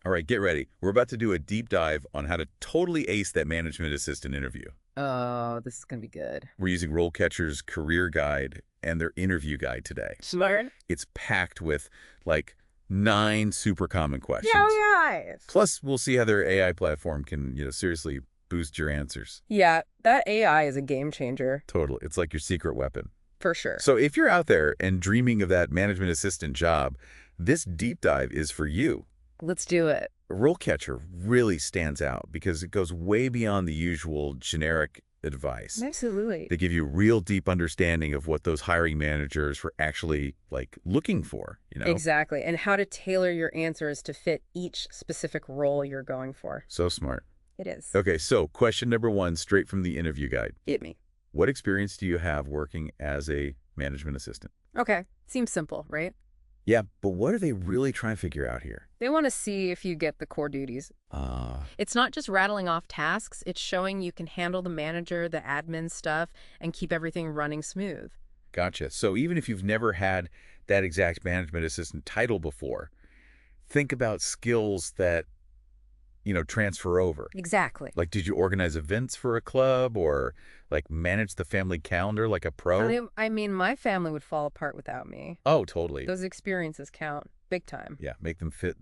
All right, get ready. We're about to do a deep dive on how to totally ace that management assistant interview. Oh, this is going to be good. We're using RoleCatcher's career guide and their interview guide today. Smart. It's packed with, like, 9 super common questions. Yeah. Plus, we'll see how their AI platform can, seriously boost your answers. Yeah, that AI is a game changer. Totally. It's like your secret weapon. For sure. So if you're out there and dreaming of that management assistant job, this deep dive is for you. Let's do it. RoleCatcher really stands out because it goes way beyond the usual generic advice. Absolutely. They give you real deep understanding of what those hiring managers were actually looking for, Exactly. And how to tailor your answers to fit each specific role you're going for. So smart. It is. Okay, so question number 1, straight from the interview guide. Hit me. What experience do you have working as a management assistant? Okay. Seems simple, right? Yeah, but what are they really trying to figure out here? They want to see if you get the core duties. It's not just rattling off tasks. It's showing you can handle the manager, the admin stuff, and keep everything running smooth. Gotcha. So even if you've never had that exact management assistant title before, think about skills that, transfer over. Exactly. Like, did you organize events for a club or, manage the family calendar like a pro? I mean, my family would fall apart without me. Oh, totally. Those experiences count big time. Yeah, make them fit,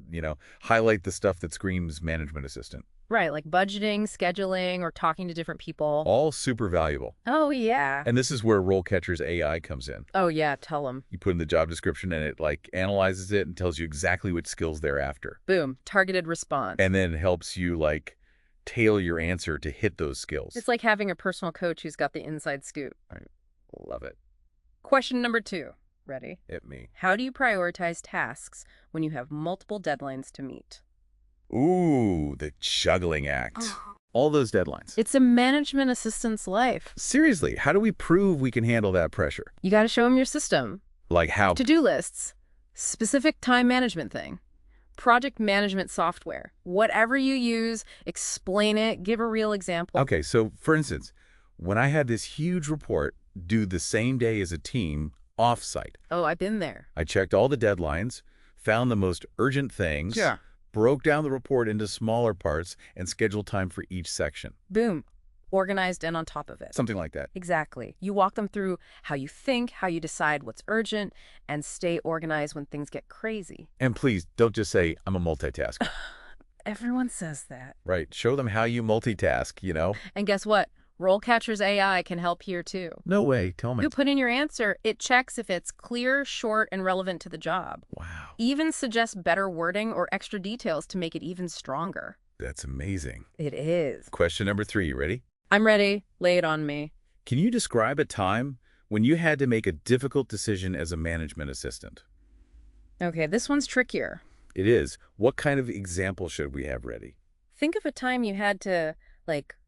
highlight the stuff that screams management assistant. Right, like budgeting, scheduling, or talking to different people. All super valuable. Oh, yeah. And this is where RoleCatcher's AI comes in. Oh, yeah, tell them. You put in the job description and it analyzes it and tells you exactly which skills they're after. Boom, targeted response. And then helps you tailor your answer to hit those skills. It's like having a personal coach who's got the inside scoop. I love it. Question number 2. Ready? Hit me. How do you prioritize tasks when you have multiple deadlines to meet? Ooh, the juggling act. All those deadlines. It's a management assistant's life. Seriously, how do we prove we can handle that pressure? You got to show them your system. Like how? To-do lists, specific time management thing, project management software. Whatever you use, explain it, give a real example. Okay, so for instance, when I had this huge report due the same day as a team off-site. Oh, I've been there. I checked all the deadlines, found the most urgent things, broke down the report into smaller parts, and scheduled time for each section. Boom. Organized and on top of it. Something like that. Exactly. You walk them through how you think, how you decide what's urgent, and stay organized when things get crazy. And please, don't just say, I'm a multitasker. Everyone says that. Right. Show them how you multitask, And guess what? RoleCatcher's AI can help here too. No way. Tell me. You put in your answer, it checks if it's clear, short, and relevant to the job. Wow. Even suggests better wording or extra details to make it even stronger. That's amazing. It is. Question number 3. You ready? I'm ready. Lay it on me. Can you describe a time when you had to make a difficult decision as a management assistant? Okay, this one's trickier. It is. What kind of example should we have ready? Think of a time you had to,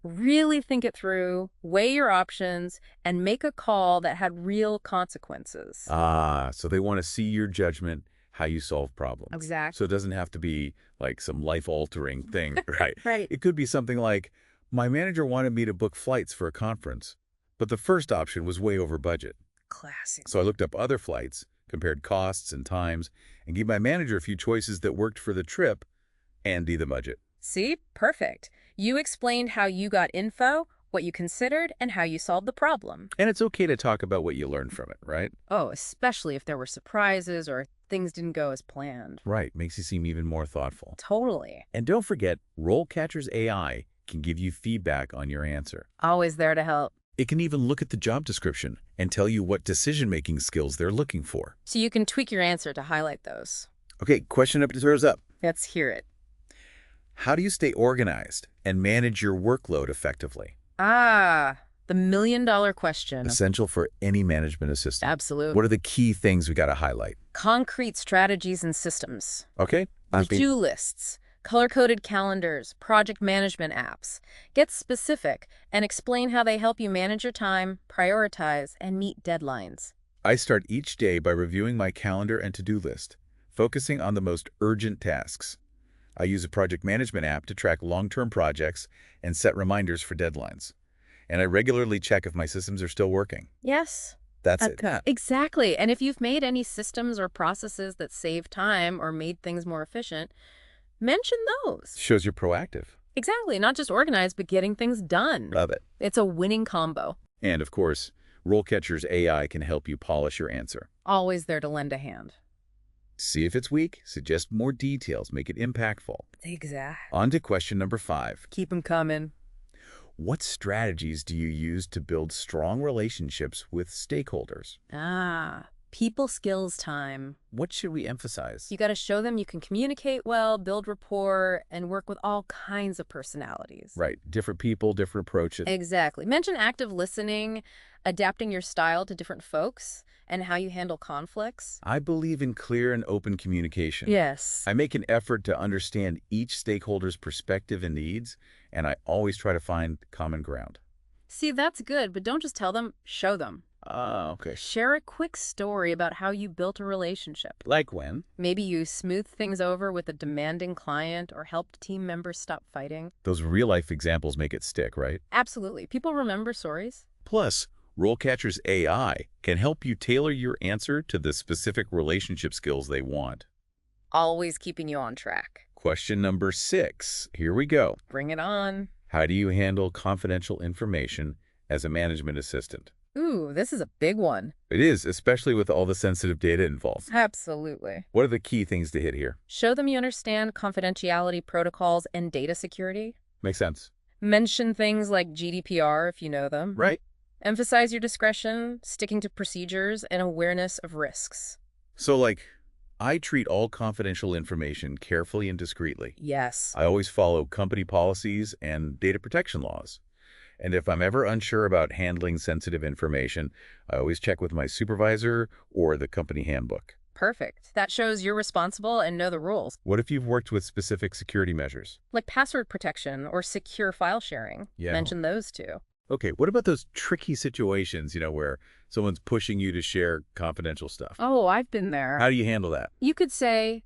really think it through, weigh your options, and make a call that had real consequences. So they want to see your judgment, how you solve problems. Exactly. So it doesn't have to be some life-altering thing, right? Right. It could be something like, my manager wanted me to book flights for a conference, but the first option was way over budget. Classic. So I looked up other flights, compared costs and times, and gave my manager a few choices that worked for the trip and the budget. See? Perfect. You explained how you got info, what you considered, and how you solved the problem. And it's okay to talk about what you learned from it, right? Oh, especially if there were surprises or things didn't go as planned. Right. Makes you seem even more thoughtful. Totally. And don't forget, RoleCatcher's AI can give you feedback on your answer. Always there to help. It can even look at the job description and tell you what decision-making skills they're looking for. So you can tweak your answer to highlight those. Okay, question up to throws up. Let's hear it. How do you stay organized and manage your workload effectively? The million-dollar question. Essential for any management assistant. Absolutely. What are the key things we got to highlight? Concrete strategies and systems. Okay. To-do lists, color-coded calendars, project management apps. Get specific and explain how they help you manage your time, prioritize, and meet deadlines. I start each day by reviewing my calendar and to-do list, focusing on the most urgent tasks. I use a project management app to track long-term projects and set reminders for deadlines. And I regularly check if my systems are still working. Yes. That's it. Exactly. And if you've made any systems or processes that save time or made things more efficient, Mention those. Shows you're proactive. Exactly, not just organized, but getting things done. Love it. It's a winning combo. And of course, RoleCatcher's AI can help you polish your answer. Always there to lend a hand. See if it's weak, suggest more details, make it impactful. Exactly. On to question number 5. Keep them coming. What strategies do you use to build strong relationships with stakeholders? People skills time. What should we emphasize? You got to show them you can communicate well, build rapport, and work with all kinds of personalities. Right. Different people, different approaches. Exactly. Mention active listening, adapting your style to different folks, and how you handle conflicts. I believe in clear and open communication. Yes. I make an effort to understand each stakeholder's perspective and needs, and I always try to find common ground. See, that's good, but don't just tell them, show them. Okay. Share a quick story about how you built a relationship. Like when? Maybe you smoothed things over with a demanding client or helped team members stop fighting. Those real-life examples make it stick, right? Absolutely. People remember stories. Plus, RoleCatcher's AI can help you tailor your answer to the specific relationship skills they want. Always keeping you on track. Question number 6. Here we go. Bring it on. How do you handle confidential information as a management assistant? Ooh, this is a big one. It is, especially with all the sensitive data involved. Absolutely. What are the key things to hit here? Show them you understand confidentiality protocols and data security. Makes sense. Mention things like GDPR if you know them. Right. Emphasize your discretion, sticking to procedures, and awareness of risks. So, I treat all confidential information carefully and discreetly. Yes. I always follow company policies and data protection laws. And if I'm ever unsure about handling sensitive information, I always check with my supervisor or the company handbook. Perfect. That shows you're responsible and know the rules, What if you've worked with specific security measures? like password protection or secure file sharing. Yeah. Mention those too. Okay, what about those tricky situations, where someone's pushing you to share confidential stuff? Oh, I've been there. How do you handle that? You could say,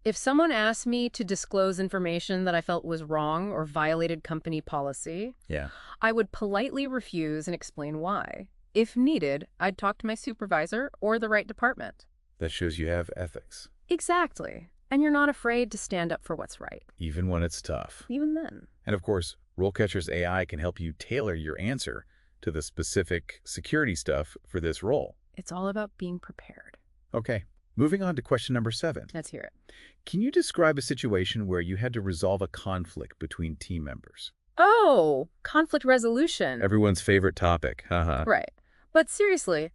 if someone asked me to disclose information that I felt was wrong or violated company policy, Yeah. I would politely refuse and explain why. If needed, I'd talk to my supervisor or the right department. That shows you have ethics, Exactly. And you're not afraid to stand up for what's right, even when it's tough. even then. And of course, RoleCatcher's AI can help you tailor your answer to the specific security stuff for this role. It's all about being prepared. Okay, moving on to question number 7. Let's hear it. Can you describe a situation where you had to resolve a conflict between team members? Oh, conflict resolution. Everyone's favorite topic, haha. Right. But seriously,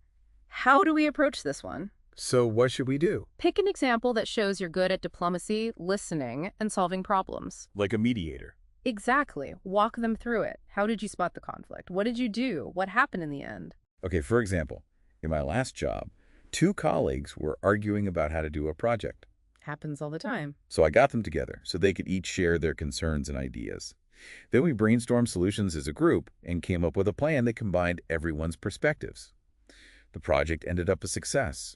how do we approach this one? So what should we do? Pick an example that shows you're good at diplomacy, listening, and solving problems. Like a mediator. Exactly. Walk them through it. How did you spot the conflict? What did you do? What happened in the end? Okay, for example, in my last job, 2 colleagues were arguing about how to do a project. Happens all the time. So I got them together so they could each share their concerns and ideas. Then we brainstormed solutions as a group and came up with a plan that combined everyone's perspectives. The project ended up a success,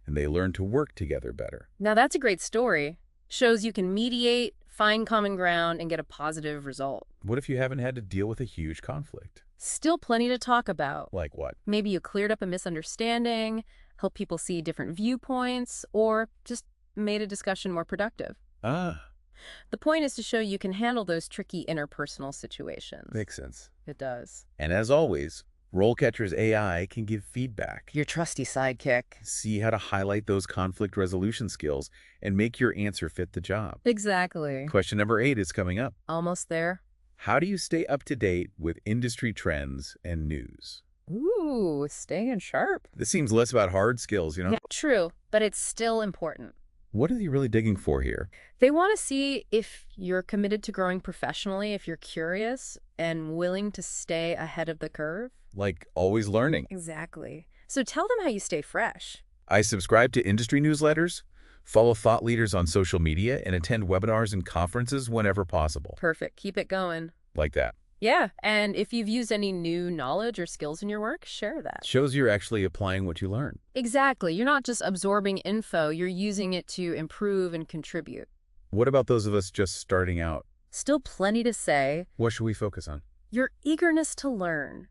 and they learned to work together better. Now that's a great story. Shows you can mediate, find common ground, and get a positive result. What if you haven't had to deal with a huge conflict? Still plenty to talk about. Like what? Maybe you cleared up a misunderstanding, helped people see different viewpoints, or just made a discussion more productive. The point is to show you can handle those tricky interpersonal situations. Makes sense. It does. And as always, RoleCatcher's AI can give feedback. Your trusty sidekick. See how to highlight those conflict resolution skills and make your answer fit the job. Exactly. Question number 8 is coming up. Almost there. How do you stay up to date with industry trends and news? Ooh, staying sharp. This seems less about hard skills, Yeah, true, but it's still important. What are they really digging for here? They want to see if you're committed to growing professionally, if you're curious and willing to stay ahead of the curve. Like always learning. Exactly. So tell them how you stay fresh. I subscribe to industry newsletters, follow thought leaders on social media, and attend webinars and conferences whenever possible. Perfect. Keep it going. Like that. Yeah, and if you've used any new knowledge or skills in your work, share that. Shows you're actually applying what you learn. Exactly. You're not just absorbing info, you're using it to improve and contribute. What about those of us just starting out? Still plenty to say. What should we focus on? Your eagerness to learn.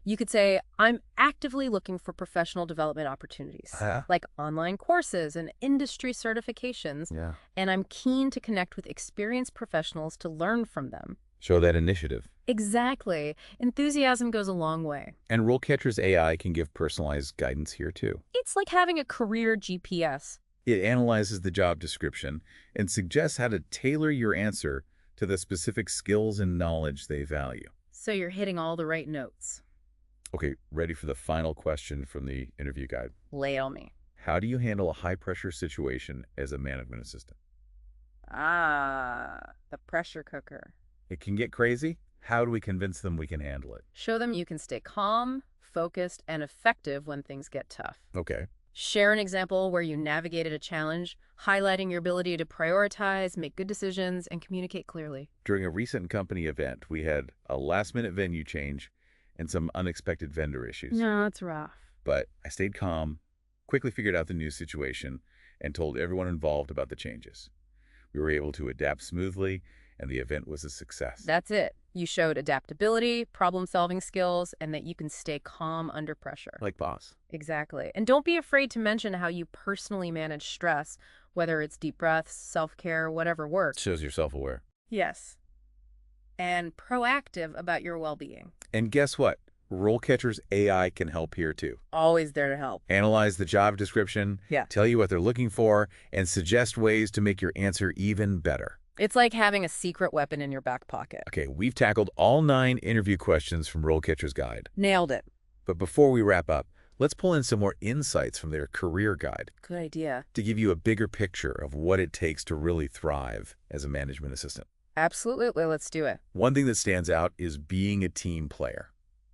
You could say, I'm actively looking for professional development opportunities, like online courses and industry certifications, Yeah. and I'm keen to connect with experienced professionals to learn from them. Show that initiative. Exactly. Enthusiasm goes a long way. And RoleCatcher's AI can give personalized guidance here, too. It's like having a career GPS. It analyzes the job description and suggests how to tailor your answer to the specific skills and knowledge they value. So you're hitting all the right notes. Okay, ready for the final question from the interview guide. Lay it on me. How do you handle a high-pressure situation as a management assistant? The pressure cooker. It can get crazy. How do we convince them we can handle it? Show them you can stay calm, focused, and effective when things get tough. Okay. Share an example where you navigated a challenge, highlighting your ability to prioritize, make good decisions, and communicate clearly. During a recent company event, we had a last-minute venue change and some unexpected vendor issues. No, it's rough. But I stayed calm, quickly figured out the new situation, and told everyone involved about the changes. We were able to adapt smoothly, and the event was a success. That's it. You showed adaptability, problem-solving skills, and that you can stay calm under pressure. Like boss. Exactly. And don't be afraid to mention how you personally manage stress, whether it's deep breaths, self-care, whatever works. Shows you're self-aware. Yes. And proactive about your well-being. And guess what? RoleCatcher's AI can help here too. Always there to help. Analyze the job description, tell you what they're looking for, and suggest ways to make your answer even better. It's like having a secret weapon in your back pocket. Okay, we've tackled all 9 interview questions from RoleCatcher's guide. Nailed it. But before we wrap up, let's pull in some more insights from their career guide. Good idea. To give you a bigger picture of what it takes to really thrive as a management assistant. Absolutely. Let's do it. One thing that stands out is being a team player.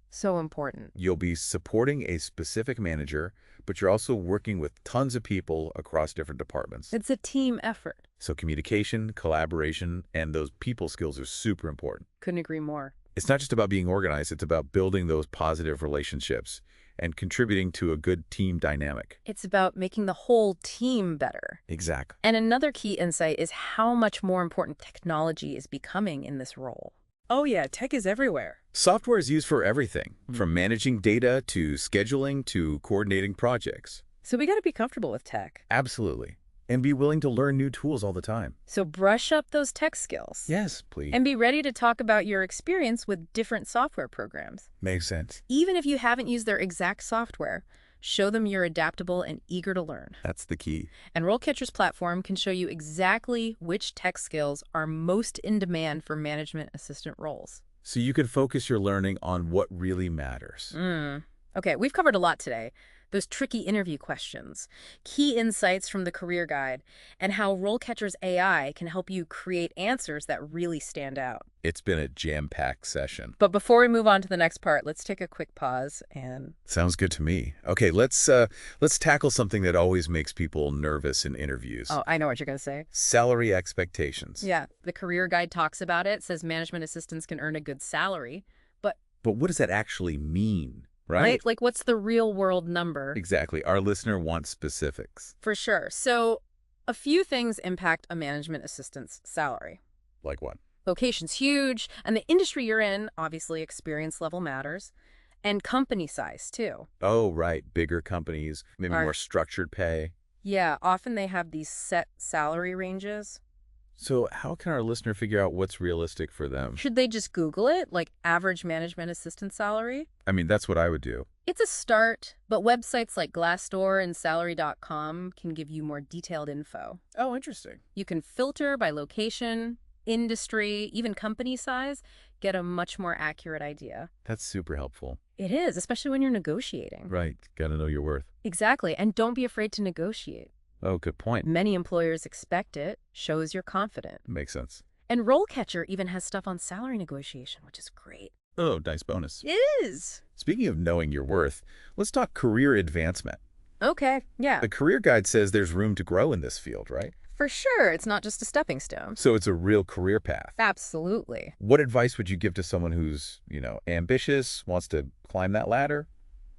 So important. You'll be supporting a specific manager, but you're also working with tons of people across different departments. It's a team effort. So communication, collaboration, and those people skills are super important. Couldn't agree more. It's not just about being organized, it's about building those positive relationships and contributing to a good team dynamic. It's about making the whole team better. Exactly. And another key insight is how much more important technology is becoming in this role. Oh yeah, tech is everywhere. Software is used for everything, from managing data to scheduling to coordinating projects. So we got to be comfortable with tech. Absolutely. And be willing to learn new tools all the time. So brush up those tech skills. Yes, please. And be ready to talk about your experience with different software programs. Makes sense. Even if you haven't used their exact software, show them you're adaptable and eager to learn. That's the key. And RoleCatcher's platform can show you exactly which tech skills are most in demand for management assistant roles. So you can focus your learning on what really matters. Okay, we've covered a lot today. Those tricky interview questions, key insights from the career guide, and how RoleCatcher's AI can help you create answers that really stand out. It's been a jam-packed session. But before we move on to the next part, let's take a quick pause and... Sounds good to me. Okay, let's tackle something that always makes people nervous in interviews. Oh, I know what you're going to say. Salary expectations. Yeah, the career guide talks about it, says management assistants can earn a good salary, but what does that actually mean? Right? Like, what's the real world number? Exactly. Our listener wants specifics. For sure. So a few things impact a management assistant's salary. Like what? Location's huge, and the industry you're in, obviously experience level matters, and company size, too. Oh, right. Bigger companies, maybe more structured pay. Yeah, often they have these set salary ranges. So how can our listener figure out what's realistic for them? Should they just Google it, like average management assistant salary? I mean, that's what I would do. It's a start, but websites like Glassdoor and Salary.com can give you more detailed info. Oh, interesting. You can filter by location, industry, even company size, get a much more accurate idea. That's super helpful. It is, especially when you're negotiating. Right. Got to know your worth. Exactly, and don't be afraid to negotiate. Oh, good point. Many employers expect it, shows you're confident. Makes sense. And RoleCatcher even has stuff on salary negotiation, which is great. Oh, nice bonus. It is. Speaking of knowing your worth, let's talk career advancement. Okay, yeah. The career guide says there's room to grow in this field, right? For sure, it's not just a stepping stone. So it's a real career path. Absolutely. What advice would you give to someone who's, ambitious, wants to climb that ladder?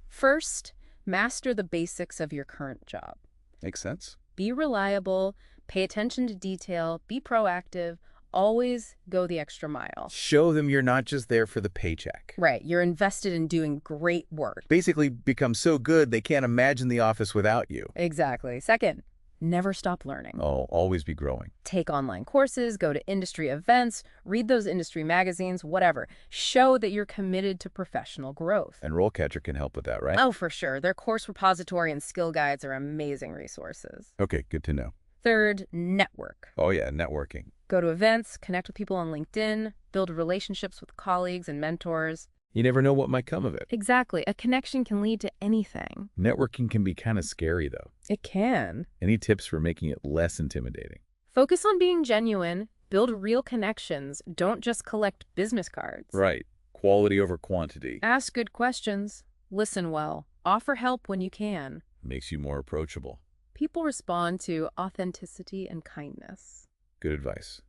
First, master the basics of your current job. Makes sense. Be reliable, pay attention to detail, be proactive, always go the extra mile. Show them you're not just there for the paycheck. Right, you're invested in doing great work. Basically become so good they can't imagine the office without you. Exactly. Second, never stop learning. Oh, always be growing. Take online courses, go to industry events, read those industry magazines, whatever. Show that you're committed to professional growth. And RoleCatcher can help with that, right? Oh, for sure. Their course repository and skill guides are amazing resources. Okay, good to know. Third, network. Oh yeah, networking. Go to events, connect with people on LinkedIn, build relationships with colleagues and mentors. You never know what might come of it. Exactly. A connection can lead to anything. Networking can be kind of scary, though. It can. Any tips for making it less intimidating? Focus on being genuine, build real connections, don't just collect business cards. Right. Quality over quantity. Ask good questions, listen well, offer help when you can. Makes you more approachable. People respond to authenticity and kindness. Good advice.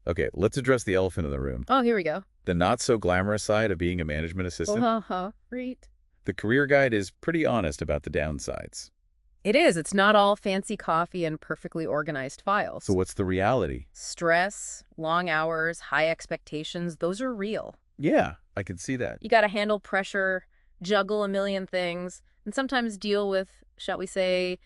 Okay, let's address the elephant in the room. Oh, here we go. The not-so-glamorous side of being a management assistant. Right. The career guide is pretty honest about the downsides. It is. It's not all fancy coffee and perfectly organized files. So what's the reality? Stress, long hours, high expectations, those are real. Yeah, I can see that. You got to handle pressure, juggle a million things, and sometimes deal with, shall we say,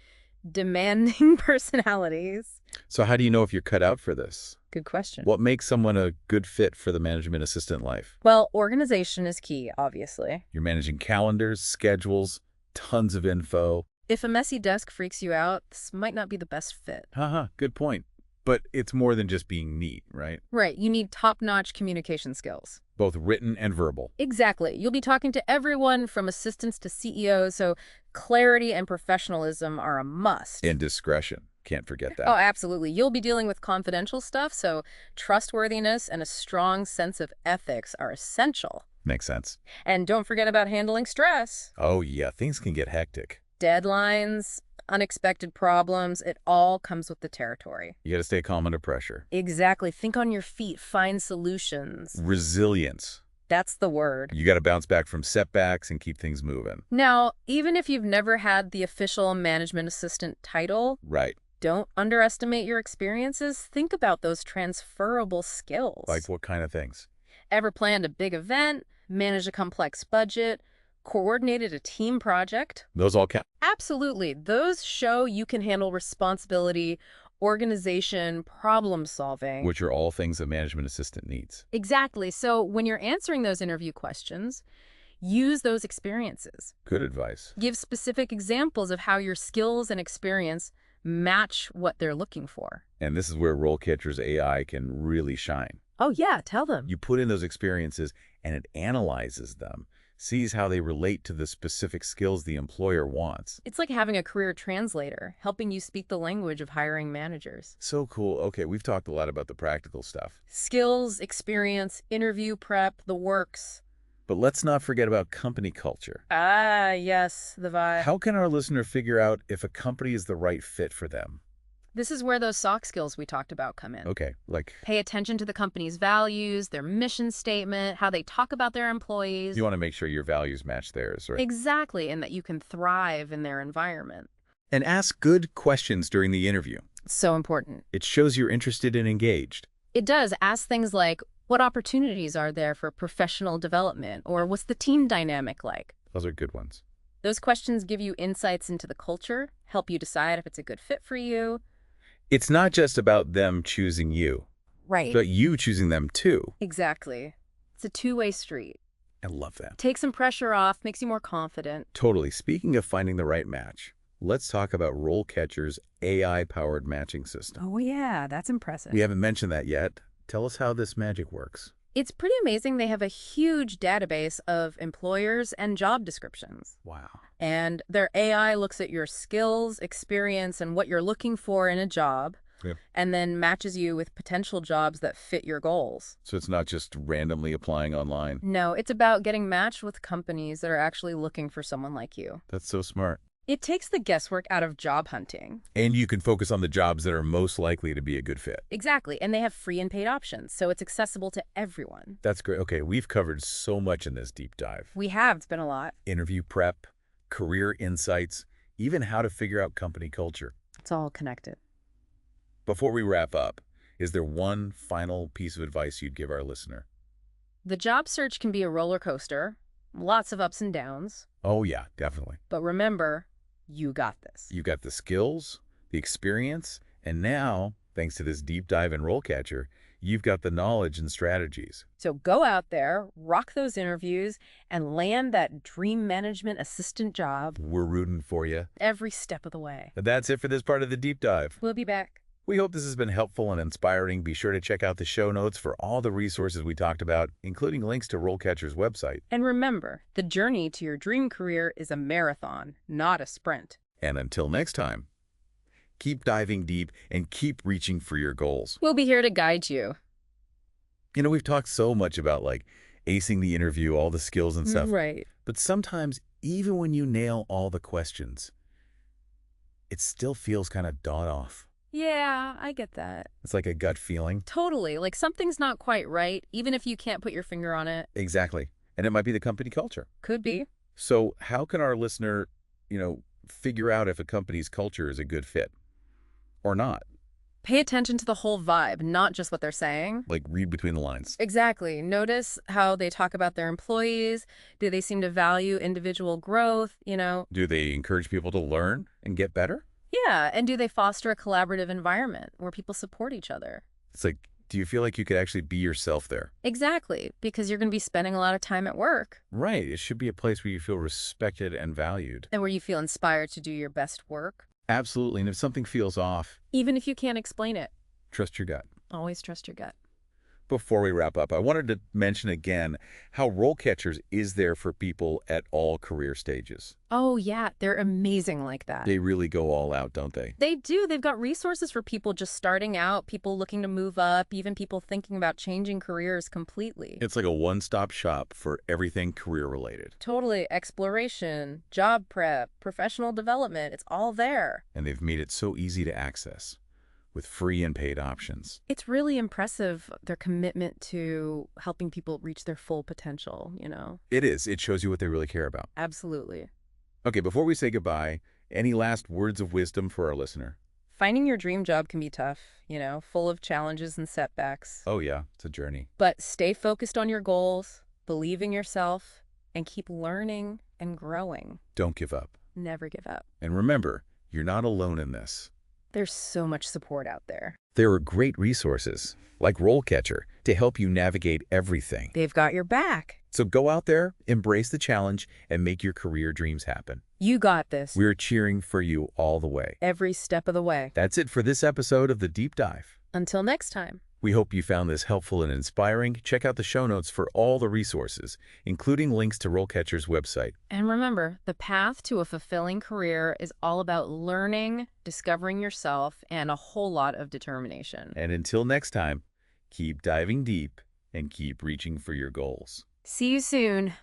demanding personalities. So how do you know if you're cut out for this? Good question. What makes someone a good fit for the management assistant life? Well, organization is key, obviously. You're managing calendars, schedules, tons of info. If a messy desk freaks you out, this might not be the best fit. Good point. But it's more than just being neat, right? Right, you need top-notch communication skills. Both written and verbal. Exactly. You'll be talking to everyone from assistants to CEOs, so clarity and professionalism are a must. And discretion. Can't forget that. Oh, absolutely. You'll be dealing with confidential stuff, so trustworthiness and a strong sense of ethics are essential. Makes sense. And don't forget about handling stress. Oh, yeah, things can get hectic. Deadlines, unexpected problems, it all comes with the territory. You gotta stay calm under pressure. Exactly. Think on your feet. Find solutions. Resilience. That's the word. You gotta bounce back from setbacks and keep things moving. Now, even if you've never had the official management assistant title, Right. don't underestimate your experiences. Think about those transferable skills. Like what kind of things? Ever planned a big event, managed a complex budget, coordinated a team project? Those all count. Absolutely. Those show you can handle responsibility, organization, problem solving. Which are all things a management assistant needs. Exactly. So when you're answering those interview questions, use those experiences. Good advice. Give specific examples of how your skills and experience match what they're looking for. And this is where RoleCatcher's AI can really shine. Oh, yeah. Tell them. You put in those experiences and it analyzes them, sees how they relate to the specific skills the employer wants. It's like having a career translator, helping you speak the language of hiring managers. So cool. Okay, we've talked a lot about the practical stuff. Skills, experience, interview prep, the works. But let's not forget about company culture. Ah, yes, the vibe. How can our listener figure out if a company is the right fit for them? This is where those soft skills we talked about come in. Okay, like... Pay attention to the company's values, their mission statement, how they talk about their employees. You want to make sure your values match theirs, right? Exactly, and that you can thrive in their environment. And ask good questions during the interview. So important. It shows you're interested and engaged. It does. Ask things like, what opportunities are there for professional development? Or what's the team dynamic like? Those are good ones. Those questions give you insights into the culture, help you decide if it's a good fit for you. It's not just about them choosing you, Right. but you choosing them too. Exactly. It's a two-way street. I love that. Takes some pressure off, makes you more confident. Totally. Speaking of finding the right match, let's talk about RoleCatcher's AI-powered matching system. Oh, yeah, that's impressive. We haven't mentioned that yet. Tell us how this magic works. It's pretty amazing. They have a huge database of employers and job descriptions. Wow. And their AI looks at your skills, experience, and what you're looking for in a job, and then matches you with potential jobs that fit your goals. So it's not just randomly applying online. No, it's about getting matched with companies that are actually looking for someone like you. That's so smart. It takes the guesswork out of job hunting. And you can focus on the jobs that are most likely to be a good fit. Exactly, and they have free and paid options, so it's accessible to everyone. That's great. Okay, we've covered so much in this deep dive. We have. It's been a lot. Interview prep, career insights, even how to figure out company culture. It's all connected. Before we wrap up, is there one final piece of advice you'd give our listener? The job search can be a roller coaster, lots of ups and downs. Oh, yeah, definitely. But remember, you got this. You got the skills, the experience, and now, thanks to this deep dive in RoleCatcher, you've got the knowledge and strategies. So go out there, rock those interviews, and land that dream management assistant job We're rooting for you. every step of the way. And that's it for this part of the deep dive. We'll be back. We hope this has been helpful and inspiring. Be sure to check out the show notes for all the resources we talked about, including links to RoleCatcher's website. And remember, the journey to your dream career is a marathon, not a sprint. And until next time, keep diving deep and keep reaching for your goals. We'll be here to guide you. You know, we've talked so much about acing the interview, all the skills and stuff. Right. But sometimes, even when you nail all the questions, it still feels kind of off. Yeah, I get that. It's like a gut feeling. Totally. Like something's not quite right, even if you can't put your finger on it. Exactly. And it might be the company culture. Could be. So how can our listener, figure out if a company's culture is a good fit or not? Pay attention to the whole vibe, not just what they're saying. Like read between the lines. Exactly. Notice how they talk about their employees. Do they seem to value individual growth, Do they encourage people to learn and get better? Yeah, and do they foster a collaborative environment where people support each other? It's like, do you feel like you could actually be yourself there? Exactly, because you're going to be spending a lot of time at work. Right. It should be a place where you feel respected and valued. And where you feel inspired to do your best work. Absolutely. And if something feels off, Even if you can't explain it, trust your gut. always trust your gut. Before we wrap up, I wanted to mention again how RoleCatchers is there for people at all career stages. Oh, yeah, they're amazing like that. They really go all out, don't they? They do. They've got resources for people just starting out, people looking to move up, even people thinking about changing careers completely. It's like a one-stop shop for everything career-related. Totally. Exploration, job prep, professional development, it's all there. And they've made it so easy to access, with free and paid options. It's really impressive, their commitment to helping people reach their full potential, It is. It shows you what they really care about. Absolutely. Okay, before we say goodbye, any last words of wisdom for our listener? Finding your dream job can be tough, full of challenges and setbacks. Oh yeah, it's a journey. But stay focused on your goals, believe in yourself, and keep learning and growing. Don't give up. Never give up. And remember, you're not alone in this. There's so much support out there. There are great resources, like RoleCatcher, to help you navigate everything. They've got your back. So go out there, embrace the challenge, and make your career dreams happen. You got this. We're cheering for you all the way. Every step of the way. That's it for this episode of The Deep Dive. Until next time. We hope you found this helpful and inspiring. Check out the show notes for all the resources, including links to RoleCatcher's website. And remember, the path to a fulfilling career is all about learning, discovering yourself, and a whole lot of determination. And until next time, keep diving deep and keep reaching for your goals. See you soon.